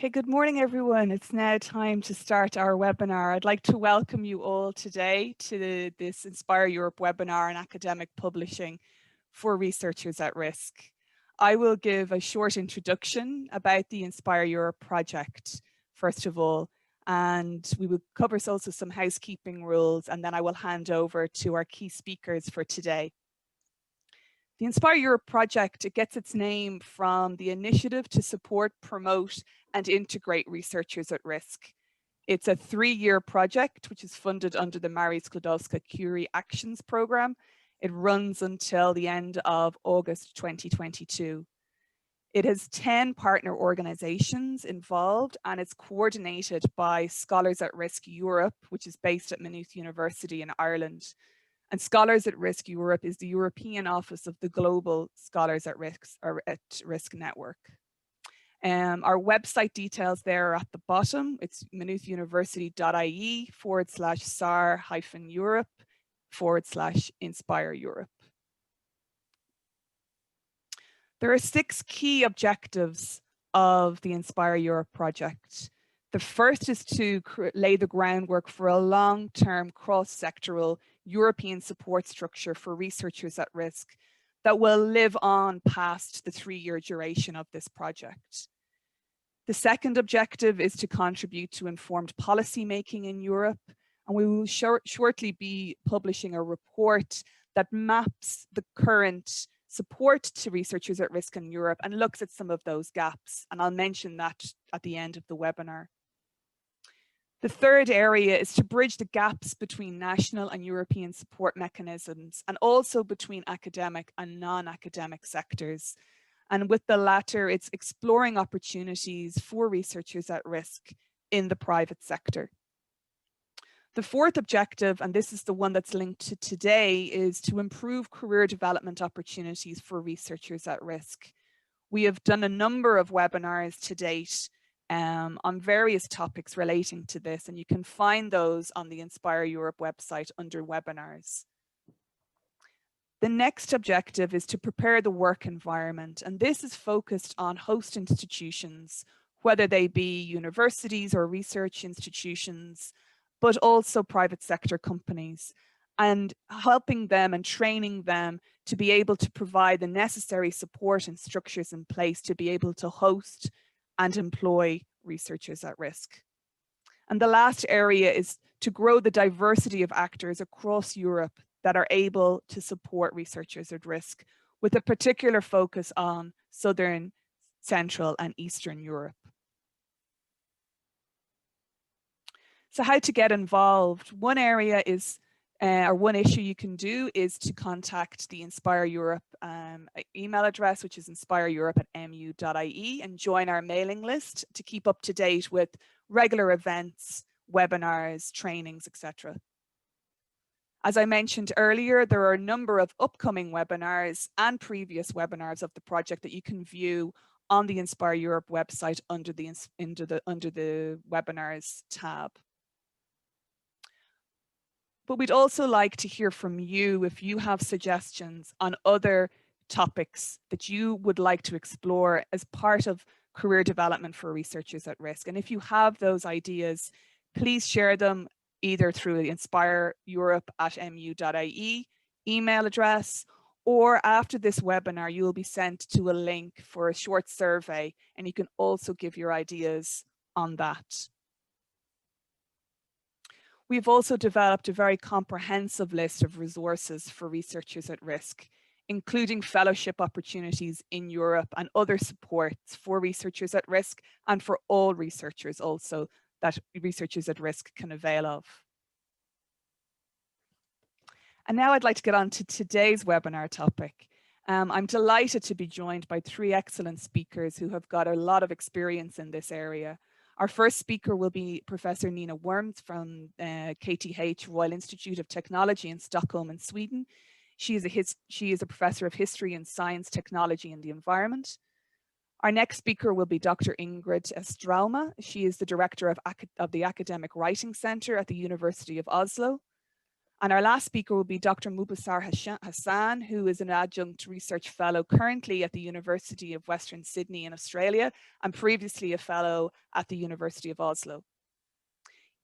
Okay, good morning, everyone. It's now time to start our webinar. I'd like to welcome you all today to this Inspire Europe webinar on academic publishing for researchers at risk. I will give a short introduction about the Inspire Europe project, first of all, and we will cover also some housekeeping rules, and then I will hand over to our key speakers for today. The Inspire Europe project, it gets its name from the initiative to support, promote, and integrate researchers at risk. It's a 3-year project, which is funded under the Marie Skłodowska-Curie Actions Programme. It runs until the end of August 2022. It has 10 partner organizations involved, and it's coordinated by Scholars at Risk Europe, which is based at Maynooth University in Ireland. And Scholars at Risk Europe is the European office of the Global Scholars at Risk Network. Our website details there are at the bottom. It's maynoothuniversity.ie/SAR-Europe/Inspire Europe. There are 6 key objectives of the Inspire Europe project. The first is to lay the groundwork for a long-term cross-sectoral European support structure for researchers at risk that will live on past the 3-year duration of this project. The second objective is to contribute to informed policy making in Europe, and we will shortly be publishing a report that maps the current support to researchers at risk in Europe and looks at some of those gaps, and I'll mention that at the end of the webinar. The third area is to bridge the gaps between national and European support mechanisms, and also between academic and non-academic sectors. And with the latter, it's exploring opportunities for researchers at risk in the private sector. The fourth objective, and this is the one that's linked to today, is to improve career development opportunities for researchers at risk. We have done a number of webinars to date on various topics relating to this, and you can find those on the Inspire Europe website under webinars. The next objective is to prepare the work environment, and this is focused on host institutions, whether they be universities or research institutions, but also private sector companies, and helping them and training them to be able to provide the necessary support and structures in place to be able to host and employ researchers at risk. And the last area is to grow the diversity of actors across Europe that are able to support researchers at risk, with a particular focus on Southern, Central, and Eastern Europe. So how to get involved? One area is, or one issue you can do is to contact the Inspire Europe email address, which is inspireurope@mu.ie, and join our mailing list to keep up to date with regular events, webinars, trainings, etc. As I mentioned earlier, there are a number of upcoming webinars and previous webinars of the project that you can view on the Inspire Europe website under the webinars tab. But we'd also like to hear from you if you have suggestions on other topics that you would like to explore as part of career development for researchers at risk. And if you have those ideas, please share them either through the inspireurope@mu.ie email address, or after this webinar, you will be sent to a link for a short survey, and you can also give your ideas on that. We've also developed a very comprehensive list of resources for researchers at risk, including fellowship opportunities in Europe and other supports for researchers at risk, and for all researchers also, that researchers at risk can avail of. And now I'd like to get on to today's webinar topic. I'm delighted to be joined by 3 excellent speakers who have got a lot of experience in this area. Our first speaker will be Professor Nina Wormbs from KTH Royal Institute of Technology in Stockholm in Sweden. She is a professor of history and science, technology and the environment. Our next speaker will be Dr. Ingrid Strauma. She is the director of the Academic Writing Center at the University of Oslo. And our last speaker will be Dr. Mubasar Hassan, who is an adjunct research fellow currently at the University of Western Sydney in Australia, and previously a fellow at the University of Oslo.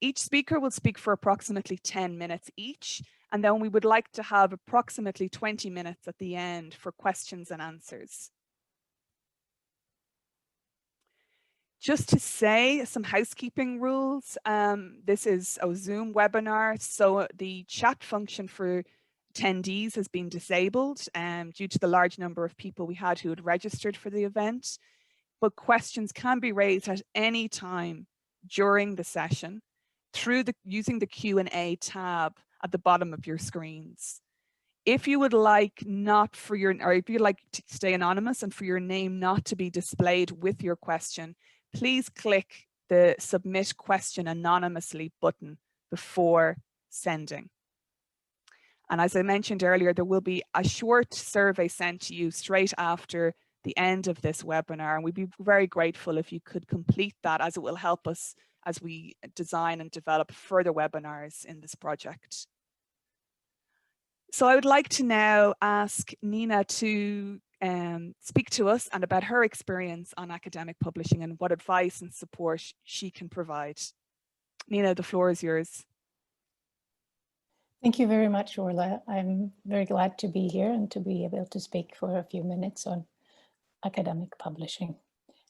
Each speaker will speak for approximately 10 minutes each, and then we would like to have approximately 20 minutes at the end for questions and answers. Just to say some housekeeping rules, this is a Zoom webinar, so the chat function for attendees has been disabled due to the large number of people we had who had registered for the event, but questions can be raised at any time during the session through using the Q&A tab at the bottom of your screens. If you would like if you'd like to stay anonymous and for your name not to be displayed with your question, please click the Submit Question Anonymously button before sending. And as I mentioned earlier, there will be a short survey sent to you straight after the end of this webinar, and we'd be very grateful if you could complete that, as it will help us as we design and develop further webinars in this project. So I would like to now ask Nina to speak to us and about her experience on academic publishing and what advice and support she can provide. Nina, the floor is yours. Thank you very much, Orla. I'm very glad to be here and to be able to speak for a few minutes on academic publishing.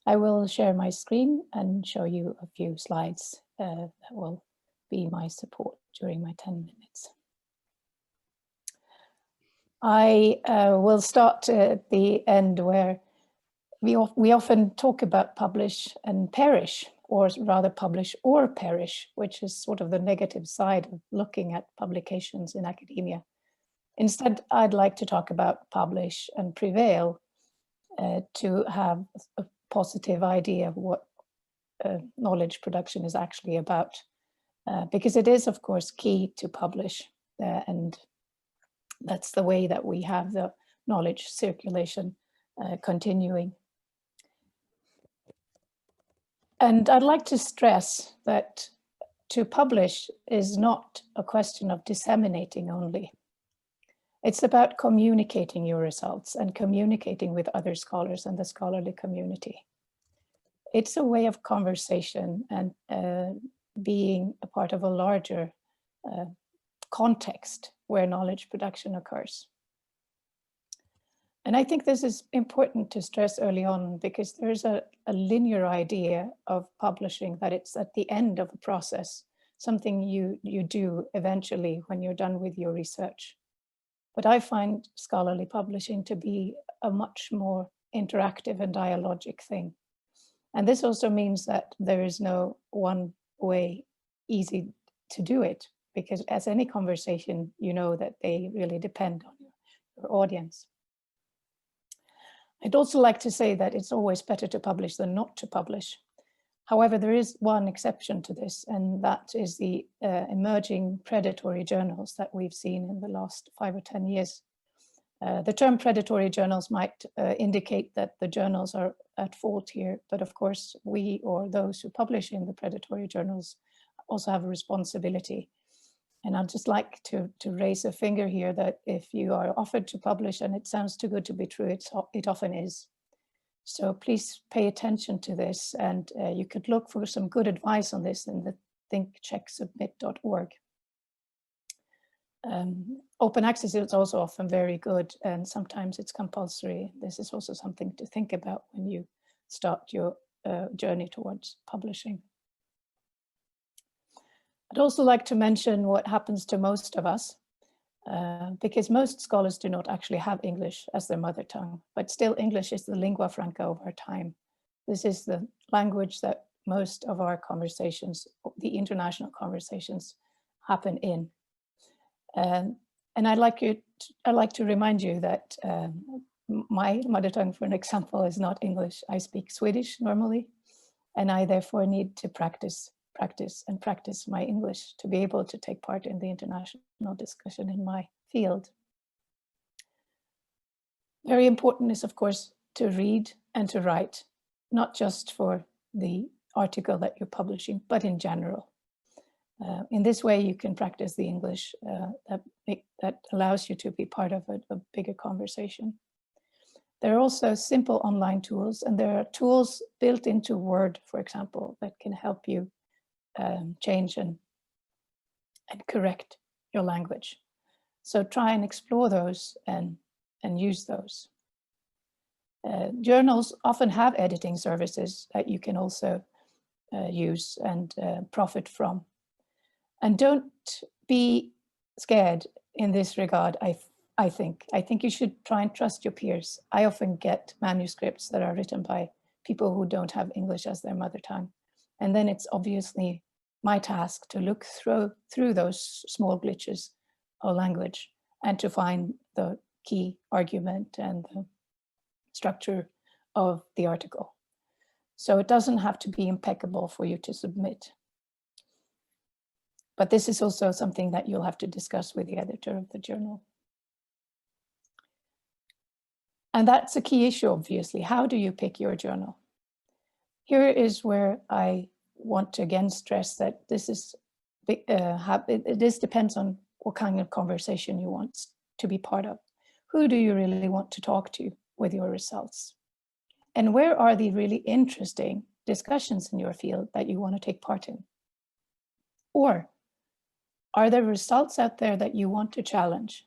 I will share my screen and show you a few slides that will be my support during my 10 minutes. I will start at the end where we often talk about publish and perish, or rather publish or perish, which is sort of the negative side of looking at publications in academia. Instead, I'd like to talk about publish and prevail to have a positive idea of what knowledge production is actually about, because it is, of course, key to publish, and that's the way that we have the knowledge circulation continuing. And I'd like to stress that to publish is not a question of disseminating only. It's about communicating your results and communicating with other scholars and the scholarly community. It's a way of conversation and being a part of a larger context where knowledge production occurs. And I think this is important to stress early on, because there's a linear idea of publishing, that it's at the end of a process, something you do eventually when you're done with your research. But I find scholarly publishing to be a much more interactive and dialogic thing. And this also means that there is no one way easy to do it, because as any conversation, you know that they really depend on your audience. I'd also like to say that it's always better to publish than not to publish. However, there is one exception to this, and that is the emerging predatory journals that we've seen in the last 5 or 10 years. The term predatory journals might indicate that the journals are at fault here, but of course we, or those who publish in the predatory journals, also have a responsibility. And I'd just like to raise a finger here that if you are offered to publish and it sounds too good to be true, it often is. So please pay attention to this, and you could look for some good advice on this in the thinkchecksubmit.org. Open access is also often very good, and sometimes it's compulsory. This is also something to think about when you start your journey towards publishing. I'd also like to mention what happens to most of us, because most scholars do not actually have English as their mother tongue, but still English is the lingua franca of our time. This is the language that most of our conversations, the international conversations, happen in. And I'd like to remind you that my mother tongue, for an example, is not English. I speak Swedish normally, and I therefore need to practice my English to be able to take part in the international discussion in my field. Very important is, of course, to read and to write, not just for the article that you're publishing, but in general. In this way, you can practice the English that allows you to be part of a bigger conversation. There are also simple online tools, and there are tools built into Word, for example, that can help you change and correct your language. So try and explore those and use those. Journals often have editing services that you can also use and profit from. And don't be scared in this regard, I think. I think you should try and trust your peers. I often get manuscripts that are written by people who don't have English as their mother tongue. And then it's obviously my task to look through those small glitches of language and to find the key argument and the structure of the article. So it doesn't have to be impeccable for you to submit. But this is also something that you'll have to discuss with the editor of the journal. And that's a key issue, obviously. How do you pick your journal? Here is where I want to again stress that this depends on what kind of conversation you want to be part of. Who do you really want to talk to with your results? And where are the really interesting discussions in your field that you want to take part in? Or are there results out there that you want to challenge?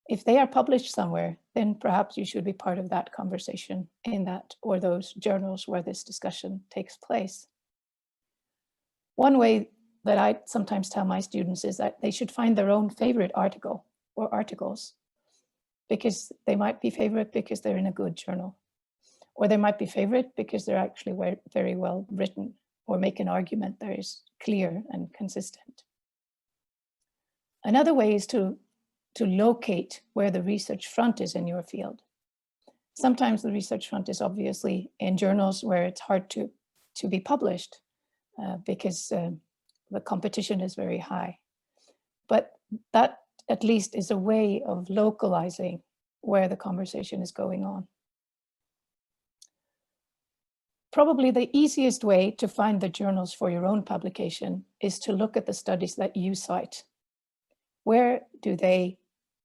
If they are published somewhere, then perhaps you should be part of that conversation in that or those journals where this discussion takes place. One way that I sometimes tell my students is that they should find their own favorite article or articles, because they might be favorite because they're in a good journal, or they might be favorite because they're actually very well written or make an argument that is clear and consistent. Another way is to locate where the research front is in your field. Sometimes the research front is obviously in journals where it's hard to be published because the competition is very high. But that at least is a way of localizing where the conversation is going on. Probably the easiest way to find the journals for your own publication is to look at the studies that you cite. Where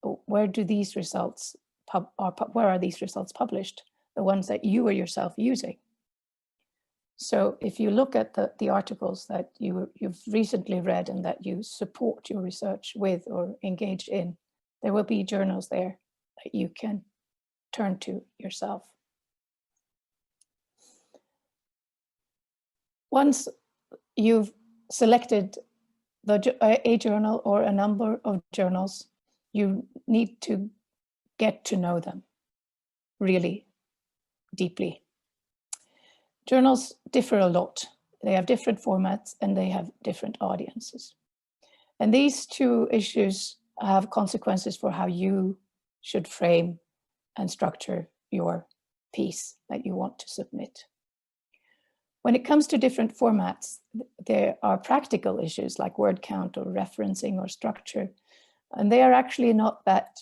are these results published? The ones that you are yourself using. So if you look at the articles that you've recently read and that you support your research with or engaged in, there will be journals there that you can turn to yourself. Once you've selected a journal or a number of journals, you need to get to know them really deeply. Journals differ a lot. They have different formats and they have different audiences. And these two issues have consequences for how you should frame and structure your piece that you want to submit. When it comes to different formats, there are practical issues like word count or referencing or structure, and they are actually not that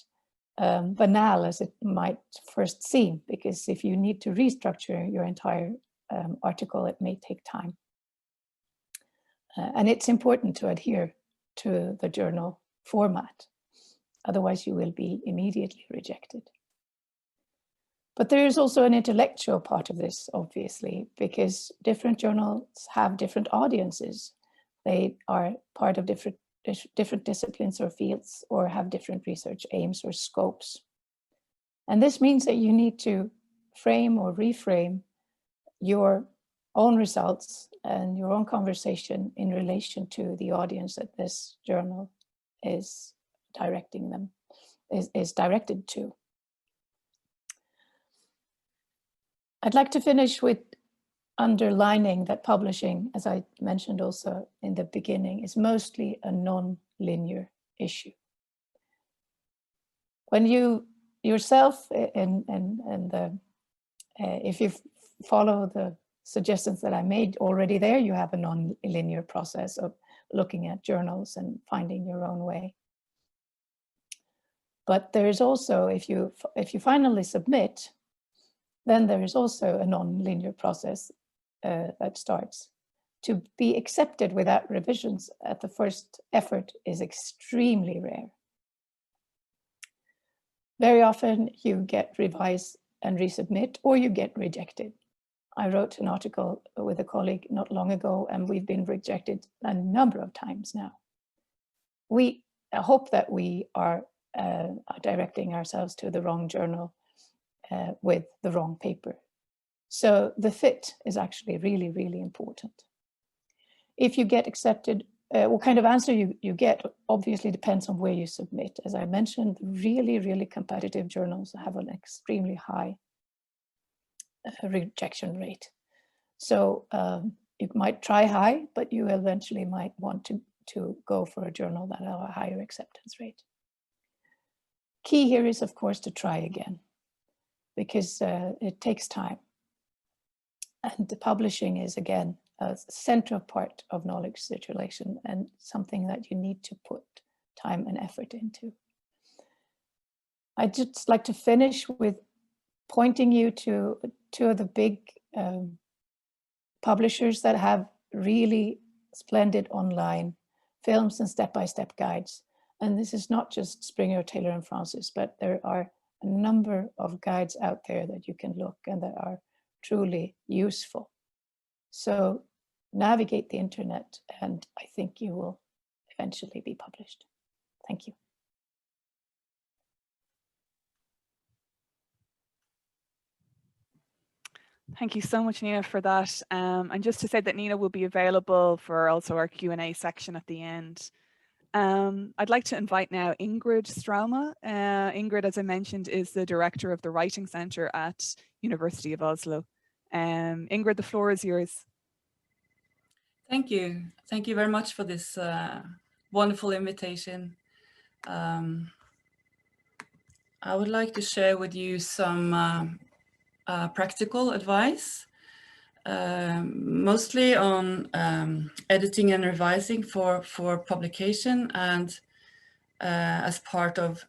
banal as it might first seem, because if you need to restructure your entire article, it may take time. And it's important to adhere to the journal format, otherwise you will be immediately rejected. But there is also an intellectual part of this, obviously, because different journals have different audiences. They are part of different disciplines or fields, or have different research aims or scopes. And this means that you need to frame or reframe your own results and your own conversation in relation to the audience that this journal is directed to. I'd like to finish with underlining that publishing, as I mentioned also in the beginning, is mostly a non-linear issue. When you yourself, if you follow the suggestions that I made already there, you have a non-linear process of looking at journals and finding your own way. But there is also, if you finally submit, then there is also a non-linear process that starts. to be accepted without revisions at the first effort is extremely rare. Very often you get revise and resubmit, or you get rejected. I wrote an article with a colleague not long ago, and we've been rejected a number of times now. We hope that we are directing ourselves to the wrong journal with the wrong paper. So the fit is actually really, really important. If you get accepted, what kind of answer you get obviously depends on where you submit. As I mentioned, really, really competitive journals have an extremely high rejection rate. So you might try high, but you eventually might want to go for a journal that has a higher acceptance rate. Key here is, of course, to try again, because it takes time. And the publishing is, again, a central part of knowledge circulation and something that you need to put time and effort into. I'd just like to finish with pointing you to two of the big publishers that have really splendid online films and step-by-step guides. And this is not just Springer, Taylor and Francis, but there are a number of guides out there that you can look and that are truly useful. So navigate the internet, and I think you will eventually be published. Thank you. Thank you so much, Nina, for that. And just to say that Nina will be available for also our Q&A section at the end. I'd like to invite now Ingrid Strauma. Ingrid, as I mentioned, is the director of the Writing Centre at University of Oslo. Ingrid, the floor is yours. Thank you. Thank you very much for this wonderful invitation. I would like to share with you some practical advice, mostly on editing and revising for publication, and as part of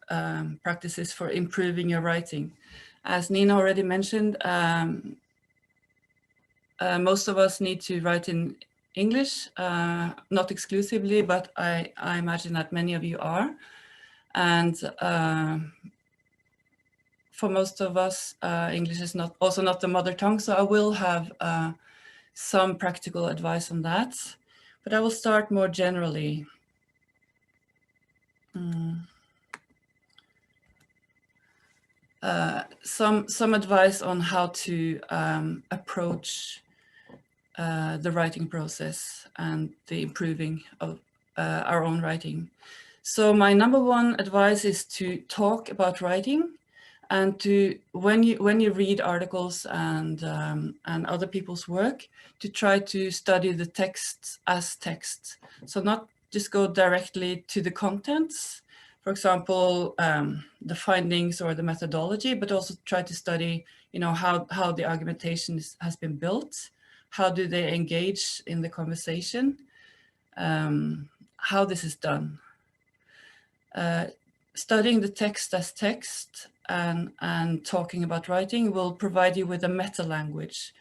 practices for improving your writing. As Nina already mentioned, most of us need to write in English, not exclusively, but I imagine that many of you are. And for most of us, English is also not the mother tongue, so I will have some practical advice on that. But I will start more generally. Some advice on how to approach the writing process and the improving of our own writing. So my number one advice is to talk about writing, and to when you read articles and other people's work, to try to study the text as text. So not just go directly to the contents, for example, the findings or the methodology, but also try to study, how the argumentation has been built. How do they engage in the conversation? How this is done. Studying the text as text and talking about writing will provide you with a meta language.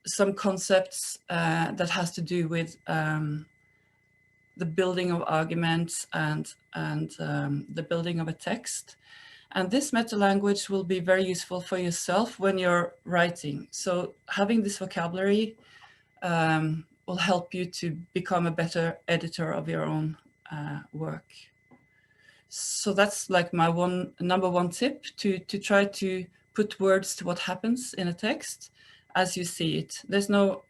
Some concepts that has to do with the building of arguments and the building of a text. And this meta language will be very useful for yourself when you're writing. So having this vocabulary will help you to become a better editor of your own work. So that's like my number one tip, to try to put words to what happens in a text as you see it. There's no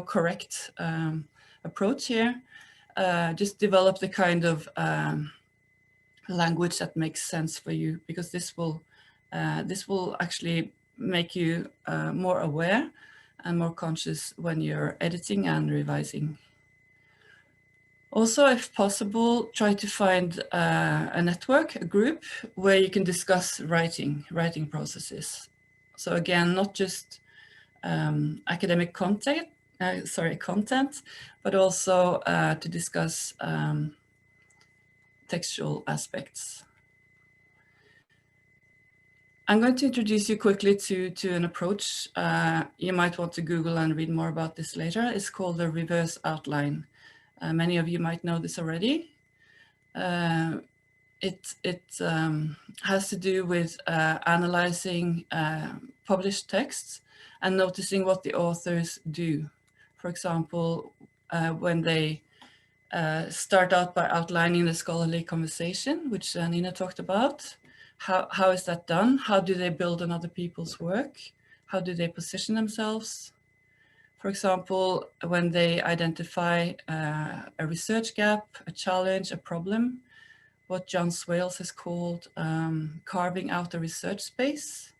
correct approach here. Just develop the kind of language that makes sense for you, because this will actually make you more aware and more conscious when you're editing and revising. Also, if possible, try to find a network, a group, where you can discuss writing processes. So again, not just academic content, but also to discuss textual aspects. I'm going to introduce you quickly to an approach. You might want to Google and read more about this later. It's called the reverse outline. Many of you might know this already. It has to do with analyzing published texts and noticing what the authors do. For example, when they start out by outlining the scholarly conversation, which Nina talked about. How is that done? How do they build on other people's work? How do they position themselves? For example, when they identify a research gap, a challenge, a problem, what John Swales has called carving out a research space,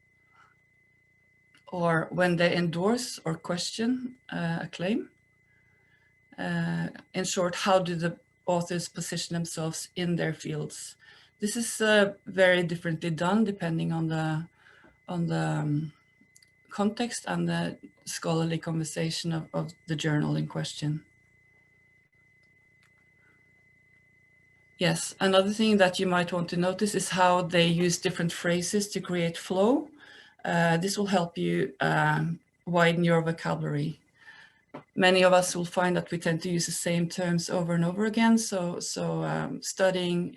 or when they endorse or question a claim. In short, how do the authors position themselves in their fields? This is very differently done depending on the context and the scholarly conversation of the journal in question. Yes, another thing that you might want to notice is how they use different phrases to create flow. This will help you widen your vocabulary. Many of us will find that we tend to use the same terms over and over again. So studying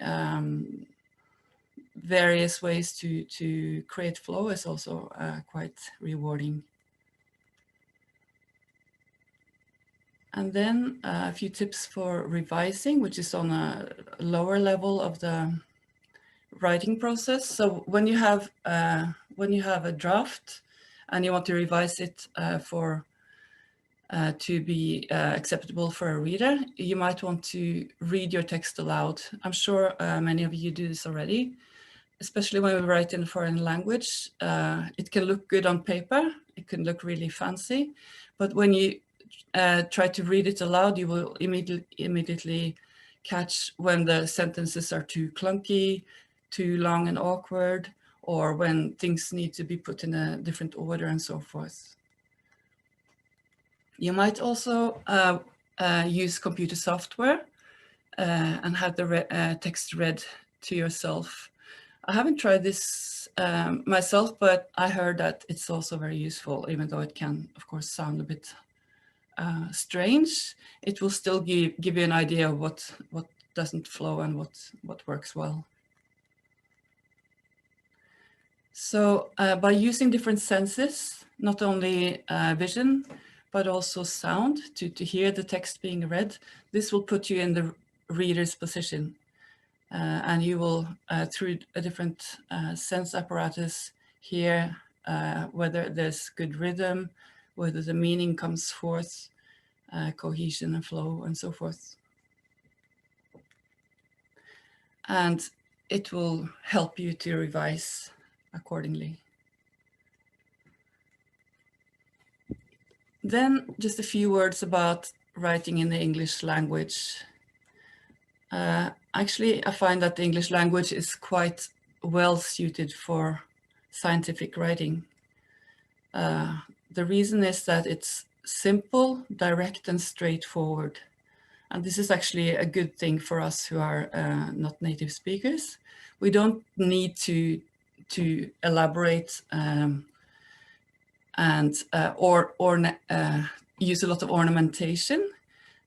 various ways to create flow is also quite rewarding. And then a few tips for revising, which is on a lower level of the writing process. So when you have a draft and you want to revise it to be acceptable for a reader, you might want to read your text aloud. I'm sure many of you do this already, especially when we write in a foreign language. It can look good on paper, it can look really fancy, but when you try to read it aloud, you will immediately catch when the sentences are too clunky, too long and awkward, or when things need to be put in a different order and so forth. You might also use computer software and have the text read to yourself. I haven't tried this myself, but I heard that it's also very useful, even though it can, of course, sound a bit strange. It will still give you an idea of what doesn't flow and what works well. So by using different senses, not only vision, but also sound to hear the text being read, this will put you in the reader's position. And you will, through a different sense apparatus, hear whether there's good rhythm, whether the meaning comes forth, cohesion and flow and so forth. And it will help you to revise accordingly. Then just a few words about writing in the English language. Actually, I find that the English language is quite well suited for scientific writing. The reason is that it's simple, direct, and straightforward. And this is actually a good thing for us who are not native speakers. We don't need to elaborate and use a lot of ornamentation.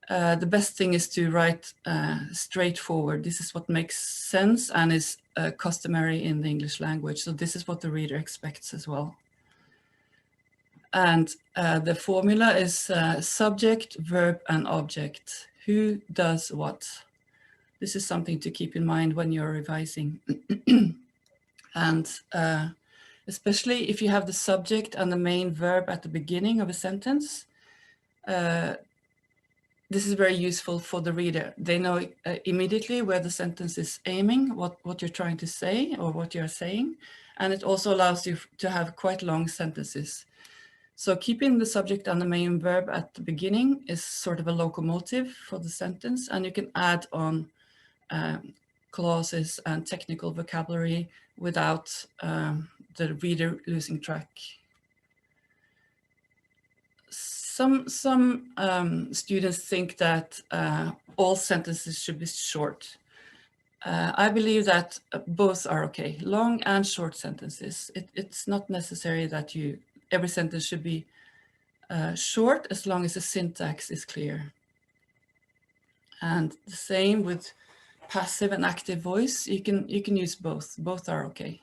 The best thing is to write straightforward. This is what makes sense and is customary in the English language. So this is what the reader expects as well. And the formula is subject, verb, and object. Who does what? This is something to keep in mind when you're revising. And especially if you have the subject and the main verb at the beginning of a sentence, this is very useful for the reader. They know immediately where the sentence is aiming, what you're trying to say or what you're saying. And it also allows you to have quite long sentences. So keeping the subject and the main verb at the beginning is sort of a locomotive for the sentence, and you can add on clauses and technical vocabulary without the reader losing track. Some students think that all sentences should be short. I believe that both are okay, long and short sentences. It's not necessary that every sentence should be short as long as the syntax is clear. And the same with passive and active voice. You can use both. Both are okay.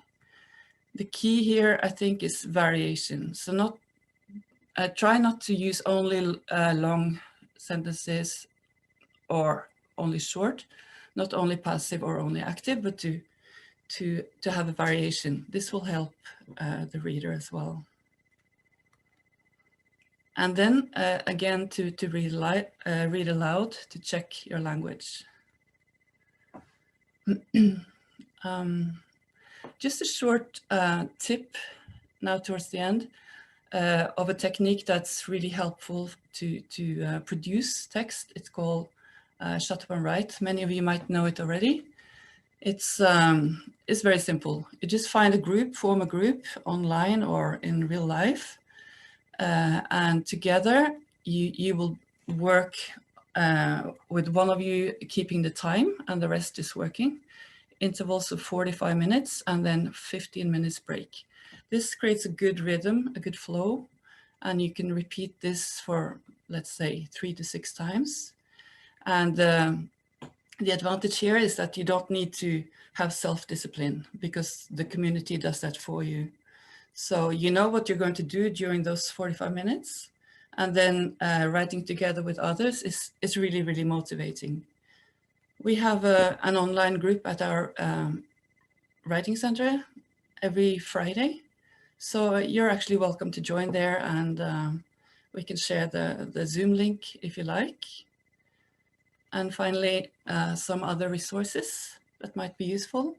The key here, I think, is variation. So try not to use only long sentences or only short, not only passive or only active, but to have a variation. This will help the reader as well. And then again, to read aloud to check your language. Just a short tip now towards the end of a technique that's really helpful to produce text. It's called shut up and write. Many of you might know it already. It's very simple. You just find a group, form a group online or in real life, and together you will work with one of you keeping the time and the rest is working. Intervals of 45 minutes and then 15 minutes break. This creates a good rhythm, a good flow, and you can repeat this for, let's say, 3 to 6 times. And the advantage here is that you don't need to have self-discipline because the community does that for you. So you know what you're going to do during those 45 minutes, and then writing together with others is really, really motivating. We have an online group at our writing center every Friday. So you're actually welcome to join there, and we can share the Zoom link if you like. And finally, some other resources that might be useful.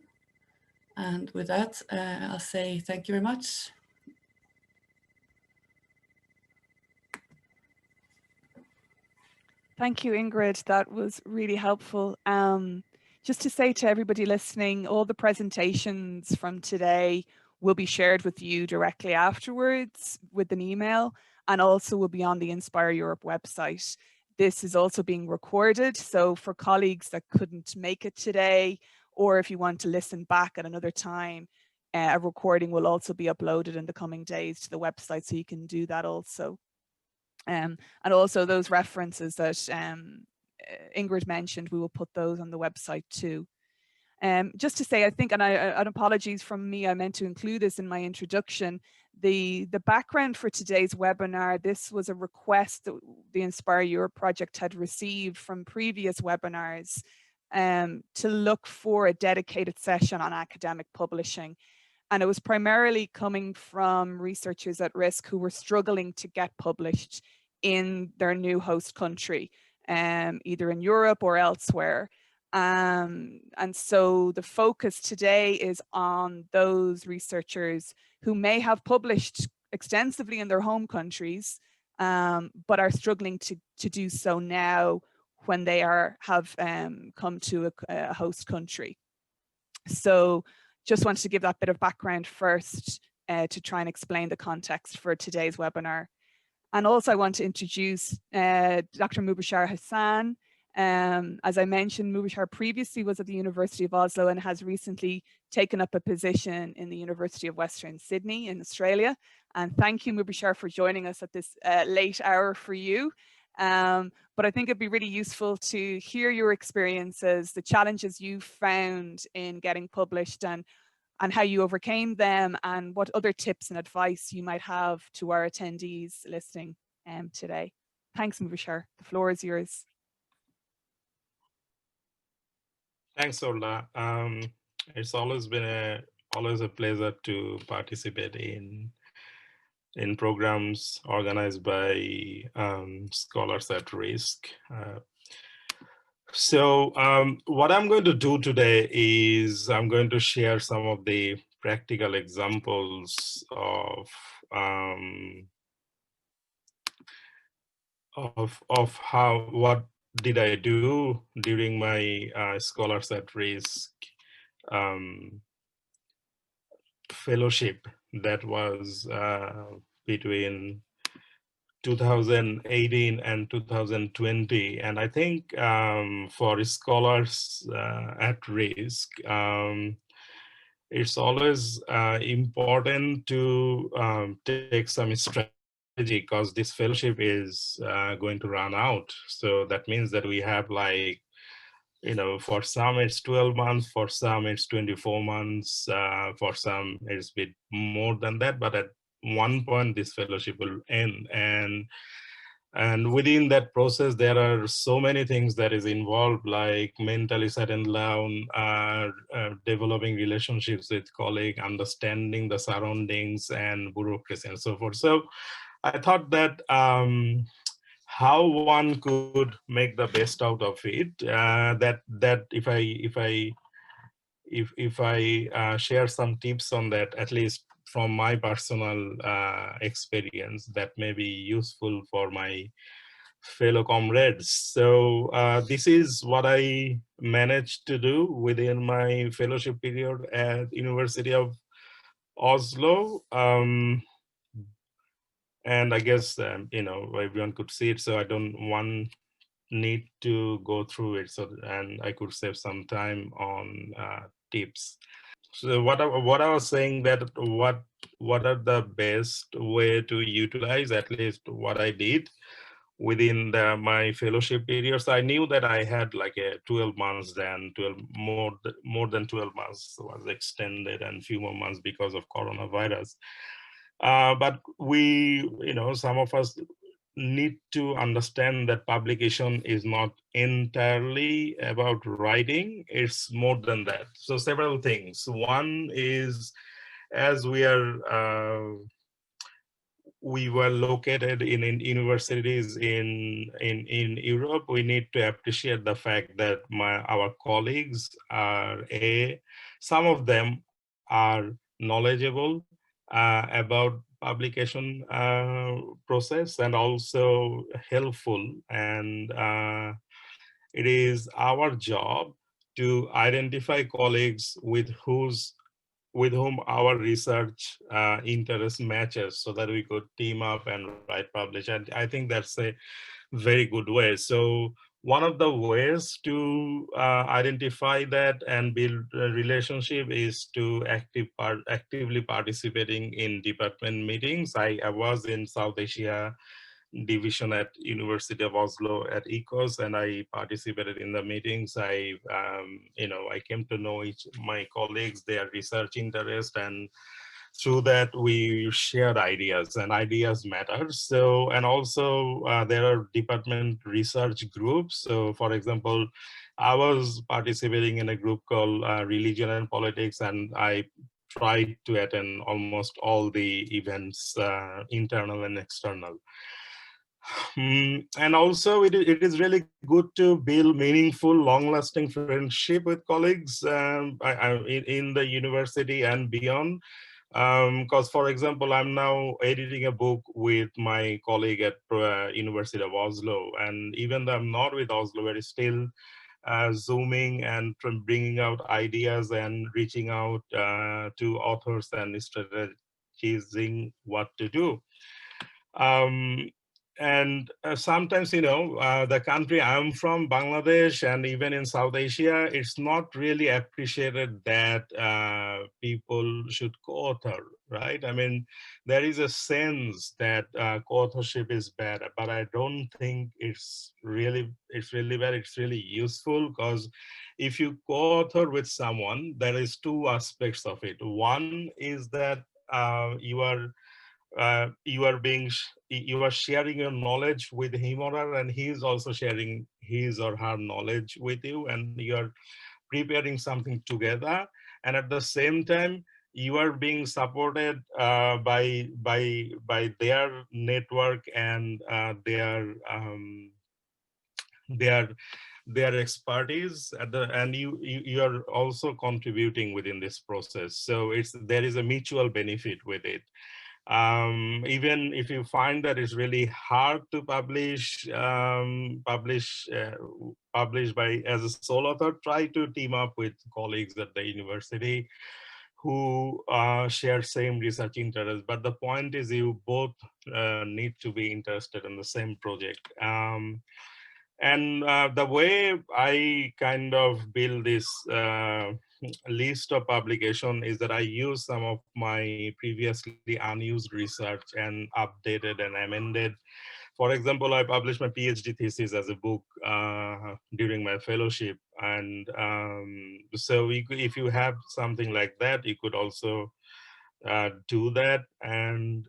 And with that, I'll say thank you very much. Thank you, Ingrid. That was really helpful. Just to say to everybody listening, all the presentations from today will be shared with you directly afterwards with an email, and also will be on the Inspireurope website. This is also being recorded, so for colleagues that couldn't make it today, or if you want to listen back at another time, a recording will also be uploaded in the coming days to the website, so you can do that also. And also those references that Ingrid mentioned, we will put those on the website too. Just to say, I think, and apologies from me, I meant to include this in my introduction, the background for today's webinar, this was a request that the Inspireurope project had received from previous webinars to look for a dedicated session on academic publishing. And it was primarily coming from researchers at risk who were struggling to get published in their new host country, either in Europe or elsewhere. And so the focus today is on those researchers who may have published extensively in their home countries, but are struggling to do so now when they have come to a host country. So just wanted to give that bit of background first to try and explain the context for today's webinar. And also I want to introduce Dr. Mubashir Hassan. As I mentioned, Mubashir previously was at the University of Oslo and has recently taken up a position in the University of Western Sydney in Australia. And thank you, Mubashir, for joining us at this late hour for you. But I think it'd be really useful to hear your experiences, the challenges you found in getting published, and how you overcame them, and what other tips and advice you might have to our attendees listening today. Thanks, Mubashir. The floor is yours. Thanks, Orla. It's always been always a pleasure to participate in programs organized by Scholars at Risk. So what I'm going to do today is I'm going to share some of the practical examples of what did I do during my Scholars at Risk fellowship that was between 2018 and 2020. And I think for scholars at risk, it's always important to take some strategy, because this fellowship is going to run out. So that means that we have, like, for some it's 12 months, for some it's 24 months, for some it's a bit more than that, but at one point this fellowship will end. And within that process, there are so many things that is involved, like mentally settled down, developing relationships with colleagues, understanding the surroundings and bureaucracy and so forth. So I thought that how one could make the best out of it, that if I share some tips on that, at least from my personal experience, that may be useful for my fellow comrades. So this is what I managed to do within my fellowship period at University of Oslo. And I guess, everyone could see it, so I don't need to go through it. So, and I could save some time on tips. So what I was saying, that what are the best way to utilize, at least what I did within my fellowship period. So I knew that I had like a 12 months, then 12 more than 12 months was extended, and few more months because of coronavirus. But we, some of us need to understand that publication is not entirely about writing, it's more than that. So several things. One is, as we were located in universities in Europe, we need to appreciate the fact that our colleagues are some of them are knowledgeable about publication process, and also helpful. And it is our job to identify colleagues with whom our research interest matches, so that we could team up and write, publish. And I think that's a very good way. So one of the ways to identify that and build a relationship is to actively participating in department meetings. I was in South Asia division at University of Oslo at ECOS, and I participated in the meetings. I came to know my colleagues, their research interest, and through that we shared ideas, and ideas matter. So, and also there are department research groups. So for example, I was participating in a group called Religion and Politics, and I tried to attend almost all the events, internal and external. And also it is really good to build meaningful, long-lasting friendship with colleagues in the university and beyond. Because, for example, I'm now editing a book with my colleague at University of Oslo, and even though I'm not with Oslo, we're still zooming and bringing out ideas and reaching out to authors and strategizing what to do. And sometimes, the country I'm from, Bangladesh, and even in South Asia, it's not really appreciated that people should co-author, right? I mean, there is a sense that co-authorship is bad, but I don't think it's really bad. It's really useful, because if you co-author with someone, there is two aspects of it. One is that you are sharing your knowledge with him or her, and he is also sharing his or her knowledge with you, and you are preparing something together. And at the same time, you are being supported by their network and their expertise and you are also contributing within this process. So there is a mutual benefit with it. Even if you find that it's really hard to publish by as a solo author, try to team up with colleagues at the university who share same research interests. But the point is you both need to be interested in the same project. And the way I kind of build this list of publication is that I use some of my previously unused research and updated and amended. For example, I published my PhD thesis as a book during my fellowship. And so if you have something like that, you could also do that. And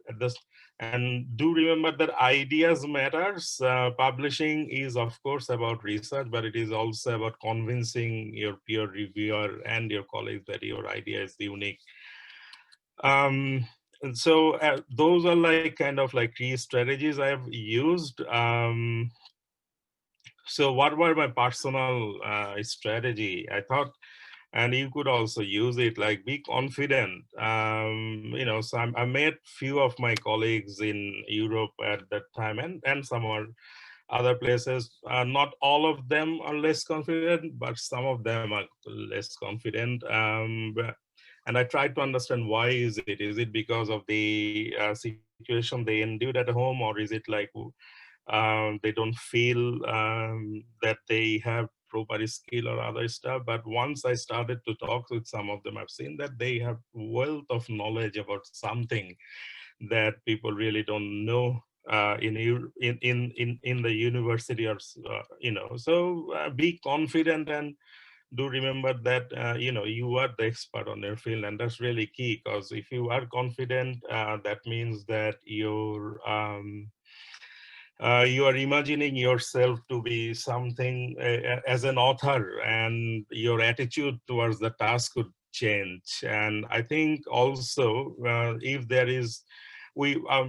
do remember that ideas matters. Publishing is of course about research, but it is also about convincing your peer reviewer and your colleagues that your idea is unique. And so those are like kind of like key strategies I have used. So what were my personal strategy? I thought, and you could also use it, like be confident. You know, so I met few of my colleagues in Europe at that time, and some are other places. Not all of them are less confident, but some of them are less confident. And I tried to understand why is it? Is it because of the situation they endured at home, or is it like they don't feel that they have proper skill or other stuff? But once I started to talk with some of them, I've seen that they have wealth of knowledge about something that people really don't know in the university, or you know. So be confident, and do remember that you know, you are the expert on your field, and that's really key, because if you are confident, that means that you are imagining yourself to be something as an author, and your attitude towards the task could change. And I think also if there is,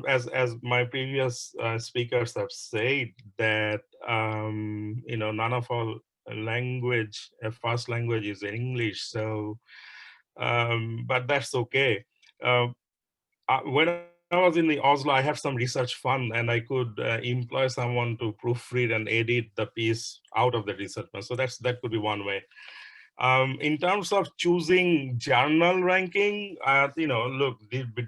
as my previous speakers have said, that you know, none of our language, first language is English. So but that's okay. When I was in the Oslo, I had some research fund, and I could employ someone to proofread and edit the piece out of the research fund. So that could be one way. In terms of choosing journal ranking, you know, look,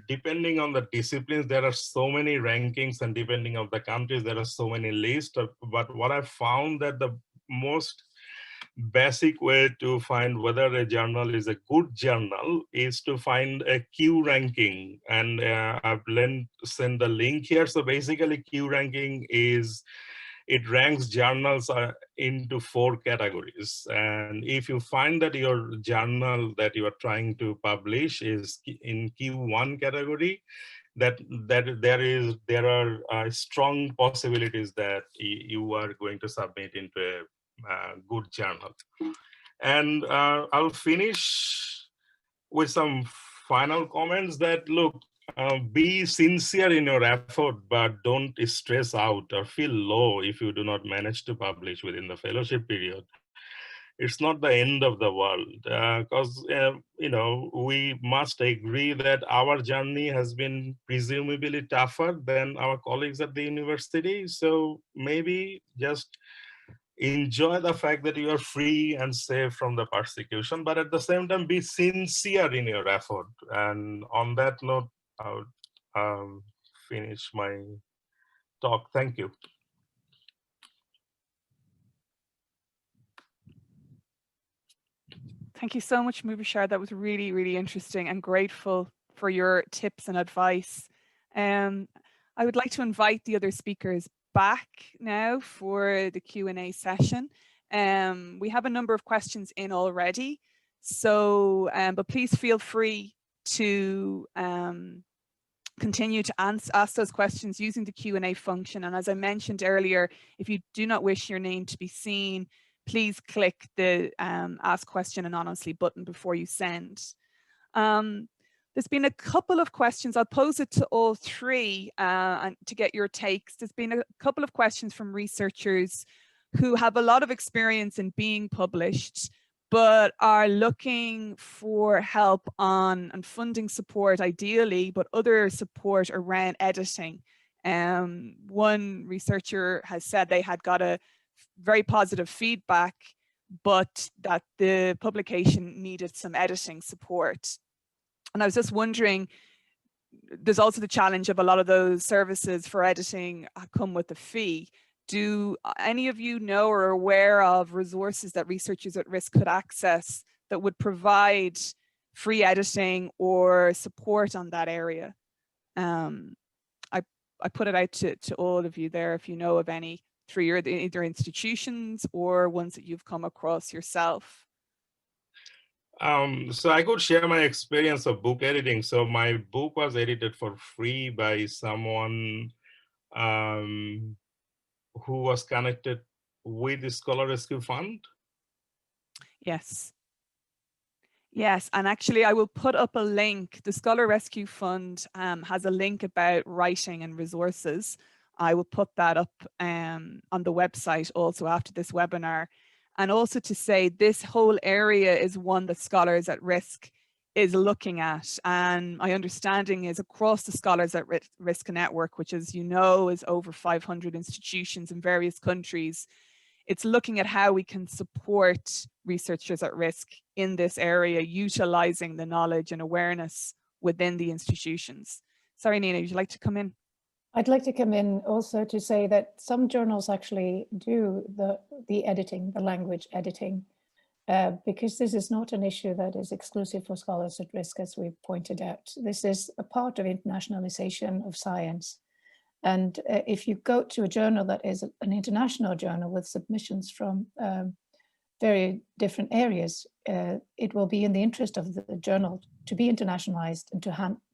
depending on the disciplines, there are so many rankings, and depending on the countries, there are so many lists. But what I found that the most basic way to find whether a journal is a good journal is to find a Q ranking. And I've sent the link here. So basically Q ranking is, it ranks journals into 4 categories. And if you find that your journal that you are trying to publish is in Q1 category, that there are strong possibilities that you are going to submit into a good journal. And I'll finish with some final comments that, look, be sincere in your effort, but don't stress out or feel low if you do not manage to publish within the fellowship period. It's not the end of the world, because you know, we must agree that our journey has been presumably tougher than our colleagues at the university. So maybe just enjoy the fact that you are free and safe from the persecution, but at the same time be sincere in your effort. And on that note, I would finish my talk. Thank you. Thank you so much, Mubashir. That was really, really interesting, and grateful for your tips and advice. I would like to invite the other speakers back now for the Q&A session. We have a number of questions in already, so but please feel free to continue to ask those questions using the Q&A function. And as I mentioned earlier, if you do not wish your name to be seen, please click the ask question anonymously button before you send. There's been a couple of questions. I'll pose it to all three and to get your takes. There's been a couple of questions from researchers who have a lot of experience in being published, but are looking for help on and funding support ideally, but other support around editing. One researcher has said they had got a very positive feedback, but that the publication needed some editing support. And I was just wondering, there's also the challenge of a lot of those services for editing come with a fee. Do any of you know or are aware of resources that researchers at risk could access that would provide free editing or support on that area? I put it out to all of you there if you know of any through your either institutions or ones that you've come across yourself. So I could share my experience of book editing. So my book was edited for free by someone who was connected with the Scholar Rescue Fund. Yes. Yes, and actually I will put up a link. The Scholar Rescue Fund has a link about writing and resources. I will put that up on the website also after this webinar. And also to say this whole area is one that Scholars at Risk is looking at. And my understanding is across the Scholars at Risk network, which as you know is over 500 institutions in various countries, it's looking at how we can support researchers at risk in this area, utilizing the knowledge and awareness within the institutions. Sorry, Nina, would you like to come in? I'd like to come in also to say that some journals actually do the editing, the language editing, because this is not an issue that is exclusive for Scholars at Risk, as we've pointed out. This is a part of internationalization of science. And if you go to a journal that is an international journal with submissions from very different areas, it will be in the interest of the journal to be internationalized and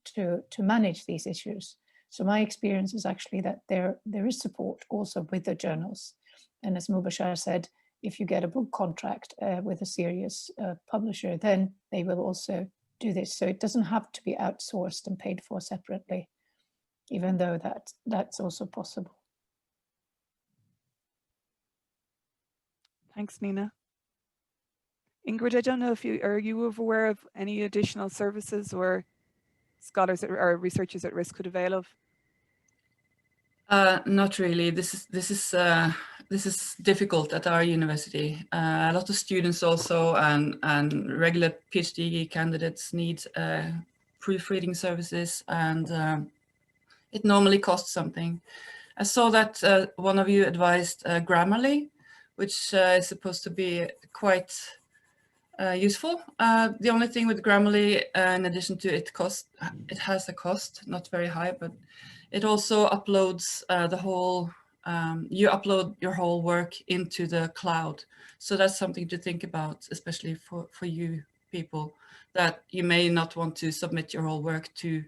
to manage these issues. So my experience is actually that there is support also with the journals. And as Mubashir said, if you get a book contract with a serious publisher, then they will also do this. So it doesn't have to be outsourced and paid for separately, even though that's also possible. Thanks, Nina. Ingrid, I don't know if are you aware of any additional services or scholars or researchers at risk could avail of? Not really. This is difficult at our university. A lot of students also and regular PhD candidates need proofreading services, and it normally costs something. I saw that one of you advised Grammarly, which is supposed to be quite useful. The only thing with Grammarly, in addition to it has a cost, not very high, but it also uploads the whole, you upload your whole work into the cloud. So that's something to think about, especially for you people, that you may not want to submit your whole work to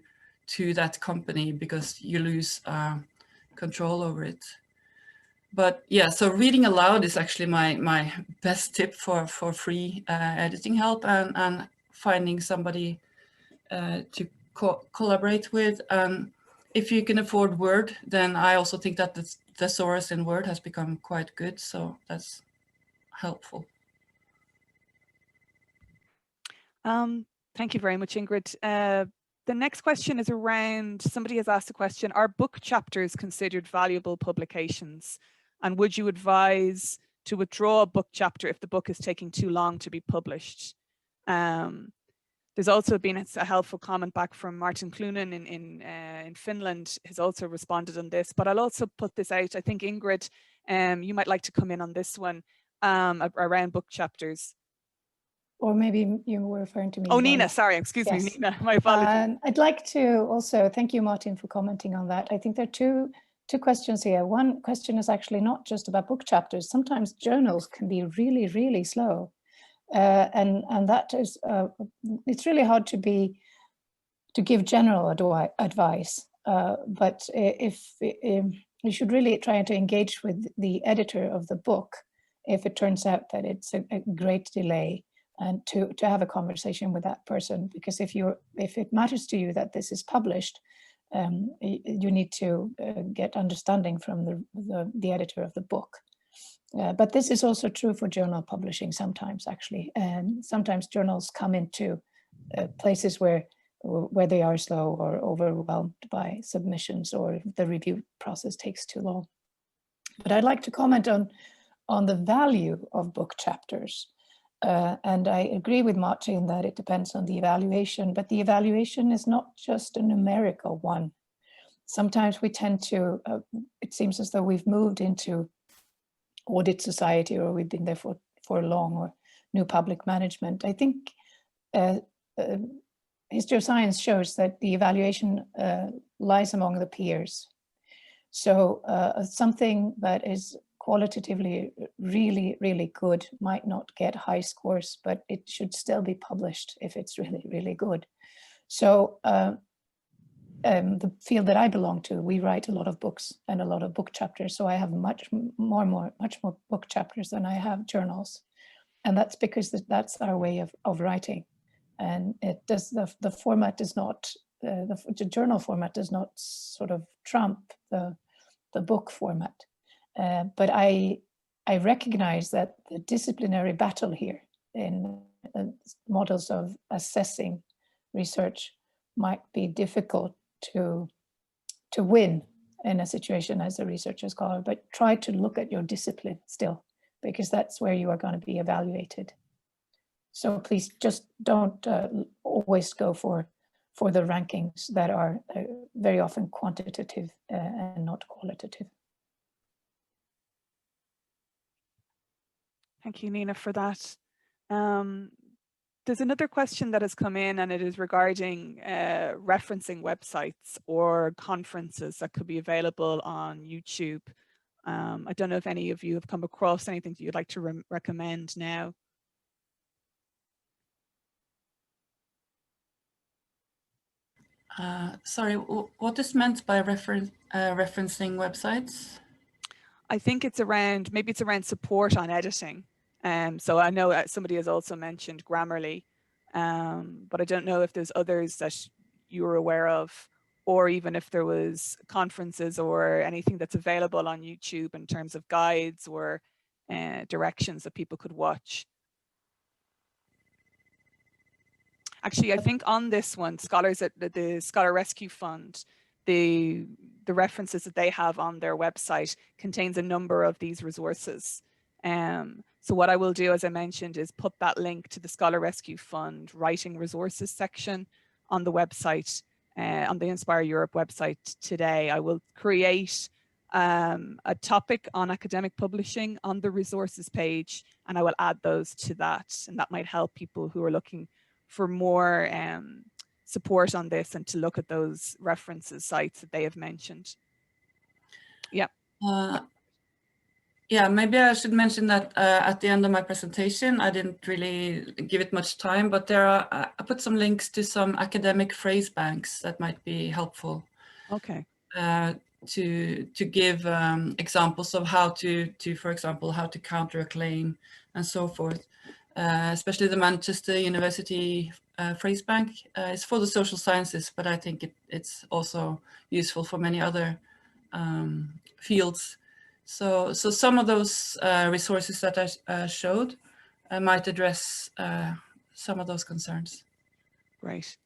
that company because you lose control over it. But yeah, so reading aloud is actually my best tip for free editing help and finding somebody to collaborate with. If you can afford Word, then I also think that the thesaurus in Word has become quite good, so that's helpful. Thank you very much, Ingrid. The next question is around, somebody has asked a question, are book chapters considered valuable publications? And would you advise to withdraw a book chapter if the book is taking too long to be published? There's also been a helpful comment back from Martin Clunan in Finland, has also responded on this, but I'll also put this out. I think Ingrid, you might like to come in on this one around book chapters. Or maybe you were referring to me. Oh, Nina, sorry, excuse me, Yes. Nina, my apologies. I'd like to also thank you, Martin, for commenting on that. I think there are two questions here. One question is actually not just about book chapters. Sometimes journals can be really, really slow. And that is, it's really hard to give general advice. But if you should really try to engage with the editor of the book, if it turns out that it's a great delay, and to have a conversation with that person, because if it matters to you that this is published, you need to get understanding from the editor of the book. But this is also true for journal publishing sometimes, actually. And sometimes journals come into places where they are slow or overwhelmed by submissions, or the review process takes too long. But I'd like to comment on the value of book chapters. And I agree with Martin that it depends on the evaluation, but the evaluation is not just a numerical one. Sometimes we tend to, it seems as though we've moved into audit society, or we've been there for long, or new public management. I think history of science shows that the evaluation lies among the peers. So something that is qualitatively really, really good might not get high scores, but it should still be published if it's really, really good. So the field that I belong to, we write a lot of books and a lot of book chapters. So I have much more book chapters than I have journals. And that's because that's our way of writing. And it does, the format does not, the journal format does not sort of trump the book format. But I recognize that the disciplinary battle here in models of assessing research might be difficult to win in a situation as a researcher scholar, but try to look at your discipline still, because that's where you are going to be evaluated. So please just don't always go for the rankings that are very often quantitative and not qualitative. Thank you, Nina, for that. There's another question that has come in, and it is regarding referencing websites or conferences that could be available on YouTube. I don't know if any of you have come across anything that you'd like to recommend now. Sorry, what is meant by referencing websites? I think it's around, maybe it's around support on editing. So I know somebody has also mentioned Grammarly, but I don't know if there's others that you were aware of, or even if there was conferences or anything that's available on YouTube in terms of guides or directions that people could watch. Actually, I think on this one, scholars at the Scholar Rescue Fund, the references that they have on their website contains a number of these resources. So what I will do, as I mentioned, is put that link to the Scholar Rescue Fund writing resources section on the website, on the Inspire Europe website today. I will create a topic on academic publishing on the resources page, and I will add those to that. And that might help people who are looking for more support on this and to look at those references sites that they have mentioned. Yeah. Yeah, maybe I should mention that at the end of my presentation, I didn't really give it much time, but there are, I put some links to some academic phrase banks that might be helpful. Okay. To give examples of how to, for example, how to counter a claim and so forth. Especially the Manchester University phrase bank is for the social sciences, but I think it's also useful for many other fields. So some of those resources that I showed might address some of those concerns. Great.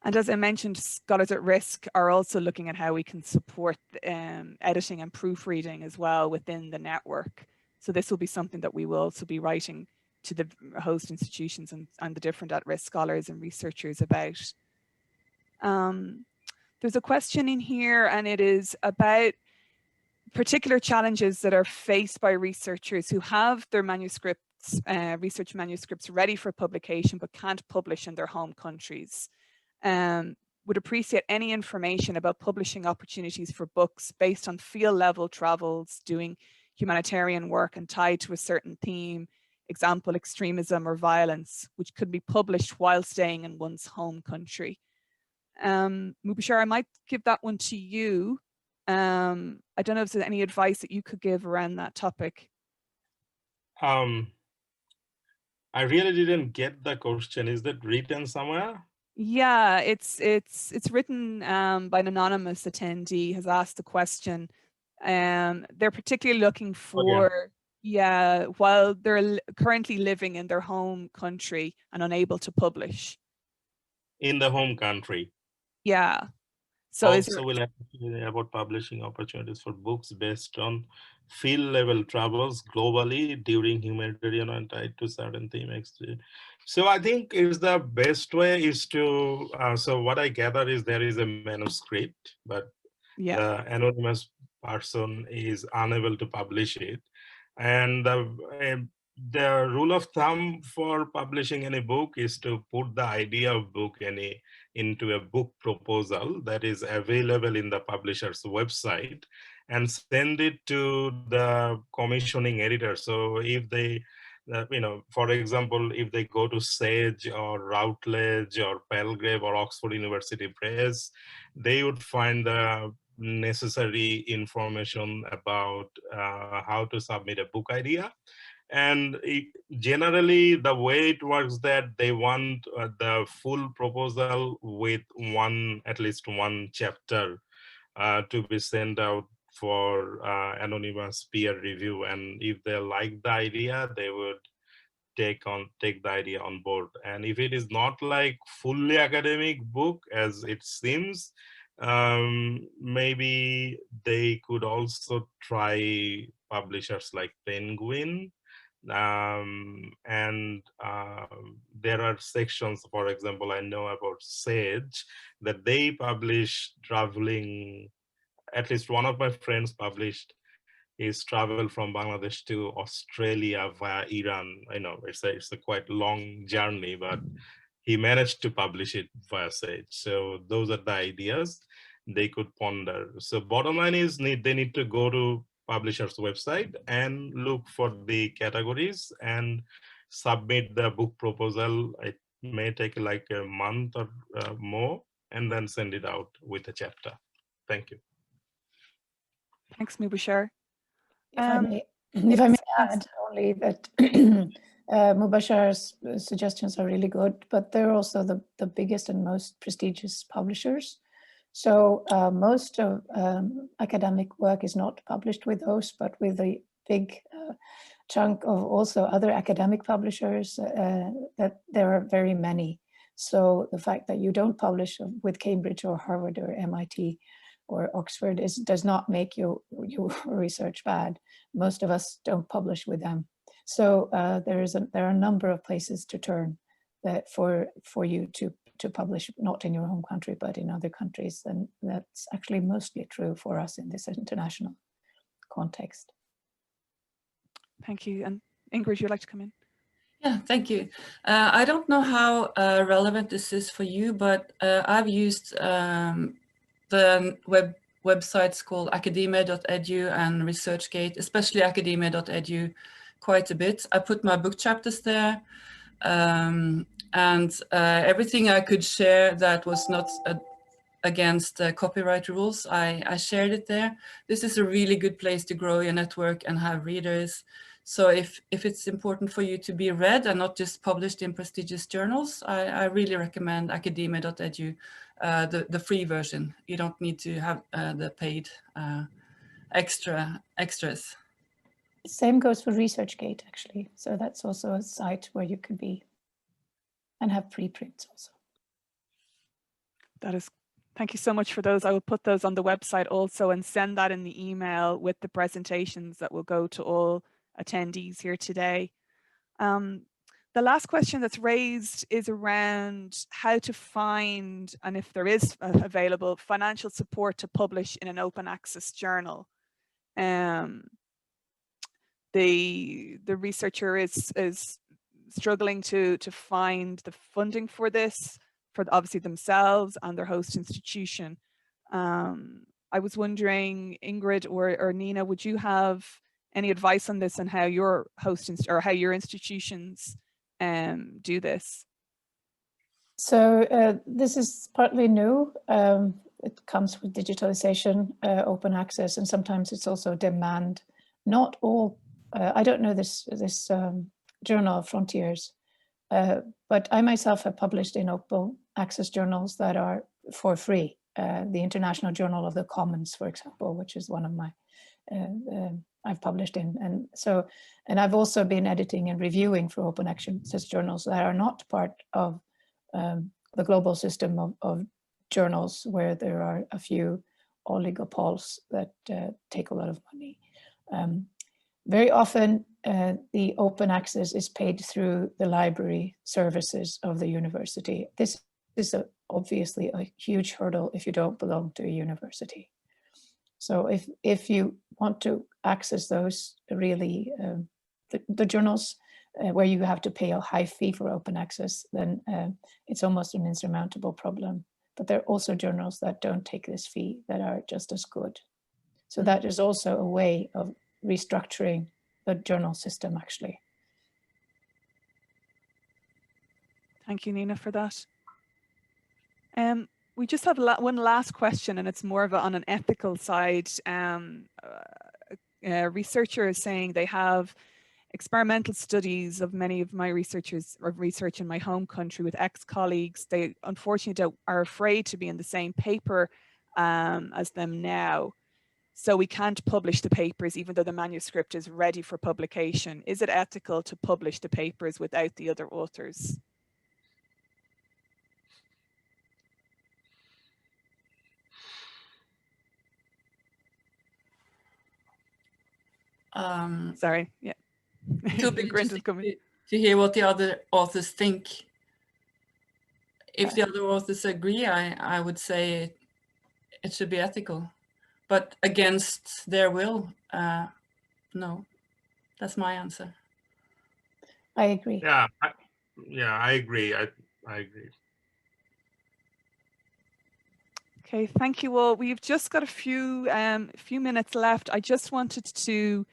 And as I mentioned, Scholars at Risk are also looking at how we can support editing and proofreading as well within the network. So this will be something that we will also be writing to the host institutions and the different at-risk scholars and researchers about. There's a question in here, and it is about particular challenges that are faced by researchers who have their manuscripts, research manuscripts ready for publication, but can't publish in their home countries. Would appreciate any information about publishing opportunities for books based on field level travels, doing humanitarian work and tied to a certain theme, example, extremism or violence, which could be published while staying in one's home country. Mubashir, I might give that one to you. I don't know if there's any advice that you could give around that topic. I really didn't get the question. Is that written somewhere? Yeah, it's written by an anonymous attendee, has asked the question. They're particularly looking for, yeah, while they're currently living in their home country and unable to publish. In the home country. Yeah. So also, we'll have to about publishing opportunities for books based on field level travels globally during humanitarian and tied to certain themes. So I think is the best way is to, so what I gather is there is a manuscript, but Yeah. the anonymous person is unable to publish it. And the rule of thumb for publishing any book is to put the idea of book into a book proposal that is available in the publisher's website and send it to the commissioning editor. So if they, for example, if they go to Sage or Routledge or Palgrave or Oxford University Press, they would find the necessary information about how to submit a book idea. And generally the way it works that they want the full proposal with at least one chapter to be sent out for anonymous peer review. And if they like the idea, they would take the idea on board. And if it is not like fully academic book as it seems, maybe they could also try publishers like Penguin. And there are sections, for example, I know about Sage, that they publish traveling. At least one of my friends published his travel from Bangladesh to Australia via Iran. I know it's a quite long journey, but he managed to publish it via Sage. So those are the ideas they could ponder. So bottom line is they need to go to publisher's website and look for the categories and submit the book proposal. It may take like a month or more, and then send it out with a chapter. Thank you. Thanks, Mubashir. If I may yes, add only that Mubashir's suggestions are really good, but they're also the biggest and most prestigious publishers. So most of academic work is not published with those, but with a big chunk of also other academic publishers, that there are very many. So the fact that you don't publish with Cambridge or Harvard or MIT or Oxford does not make your research bad. Most of us don't publish with them. So there are a number of places to turn that for you to publish, not in your home country, but in other countries. And that's actually mostly true for us in this international context. Thank you. And Ingrid, you'd like to come in? Yeah, thank you. I don't know how relevant this is for you, but I've used the websites called academia.edu and ResearchGate, especially academia.edu, quite a bit. I put my book chapters there, and everything I could share that was not against copyright rules, I shared it there. This is a really good place to grow your network and have readers. So if it's important for you to be read and not just published in prestigious journals, I really recommend academia.edu, the free version. You don't need to have the paid extras. Same goes for ResearchGate, actually. So that's also a site where you could be and have preprints also. That is, thank you so much for those. I will put those on the website also and send that in the email with the presentations that will go to all attendees here today. The last question that's raised is around how to find, and if there is available, financial support to publish in an open access journal. The researcher is struggling to find the funding for this, for obviously themselves and their host institution. I was wondering, Ingrid or Nina, would you have any advice on this and how your host or how your institutions do this? So this is partly new. It comes with digitalization, open access, and sometimes it's also demand. Not all, I don't know this journal, Frontiers, but I myself have published in open access journals that are for free. The International Journal of the Commons, for example, which is one of my, I've published in. And I've also been editing and reviewing for open access journals that are not part of the global system of journals where there are a few oligopoles that take a lot of money. Very often, the open access is paid through the library services of the university. This is obviously a huge hurdle if you don't belong to a university. So if you want to access those really, the journals where you have to pay a high fee for open access, then it's almost an insurmountable problem. But there are also journals that don't take this fee that are just as good. So that is also a way of restructuring the journal system, actually. Thank you, Nina, for that. We just have one last question, and it's more of on an ethical side. A researcher is saying they have experimental studies of many of my research in my home country with ex-colleagues. They unfortunately are afraid to be in the same paper as them now. So we can't publish the papers even though the manuscript is ready for publication. Is it ethical to publish the papers without the other authors? Sorry, yeah. It would be Grinda's coming. to hear what the other authors think. If the other authors agree, I would say it should be ethical, but against their will, no. That's my answer. I agree. Yeah, I agree. I agree. Okay, thank you all. We've just got a few minutes left. I just wanted to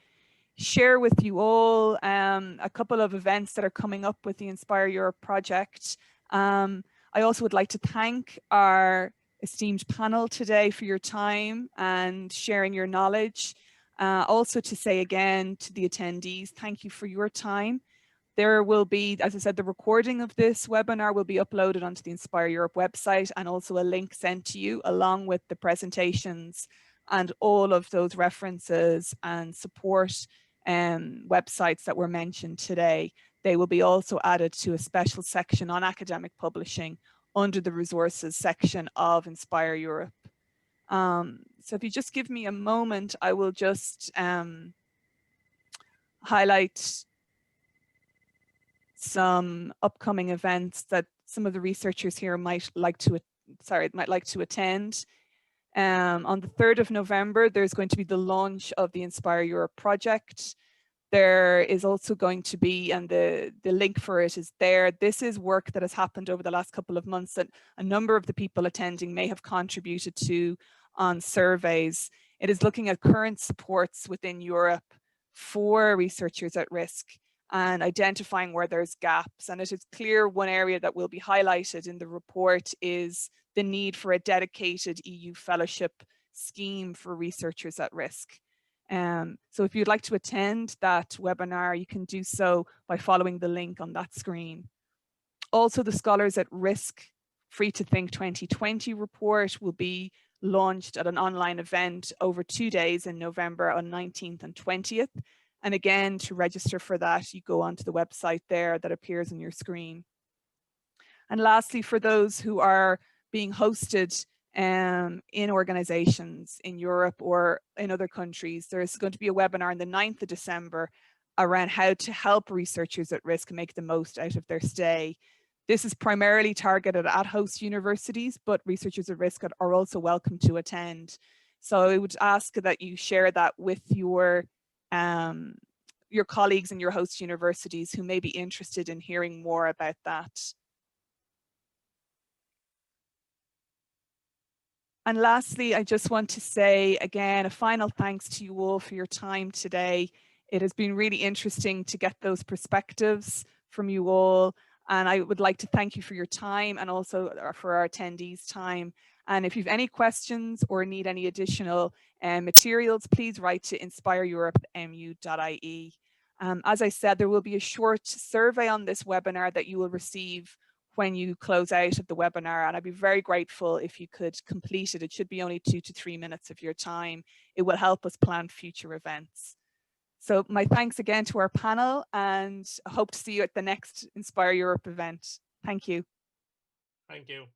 share with you all a couple of events that are coming up with the Inspire Europe project. I also would like to thank our esteemed panel today for your time and sharing your knowledge. Also to say again to the attendees, thank you for your time. There will be, as I said, the recording of this webinar will be uploaded onto the Inspire Europe website, and also a link sent to you along with the presentations and all of those references and support websites that were mentioned today. They will be also added to a special section on academic publishing under the resources section of Inspire Europe. So if you just give me a moment, I will just highlight some upcoming events that some of the researchers here might like to attend. On the 3rd of November, there's going to be the launch of the Inspire Europe project. There is also going to be, and the link for it is there. This is work that has happened over the last couple of months that a number of the people attending may have contributed to on surveys. It is looking at current supports within Europe for researchers at risk and identifying where there's gaps. And it is clear one area that will be highlighted in the report is the need for a dedicated EU fellowship scheme for researchers at risk. So if you'd like to attend that webinar, you can do so by following the link on that screen. Also, the Scholars at Risk Free to Think 2020 report will be launched at an online event over 2 days in November on 19th and 20th. And again, to register for that, you go onto the website there that appears on your screen. And lastly, for those who are being hosted in organizations in Europe or in other countries, there's going to be a webinar on the 9th of December around how to help researchers at risk make the most out of their stay. This is primarily targeted at host universities, but researchers at risk are also welcome to attend. So I would ask that you share that with your colleagues in your host universities who may be interested in hearing more about that. And lastly, I just want to say again, a final thanks to you all for your time today. It has been really interesting to get those perspectives from you all. And I would like to thank you for your time and also for our attendees' time. And if you have any questions or need any additional materials, please write to inspireurope@mu.ie. As I said, there will be a short survey on this webinar that you will receive when you close out of the webinar, and I'd be very grateful if you could complete it. It should be only 2 to 3 minutes of your time. It will help us plan future events. So my thanks again to our panel, and I hope to see you at the next Inspire Europe event. Thank you. Thank you.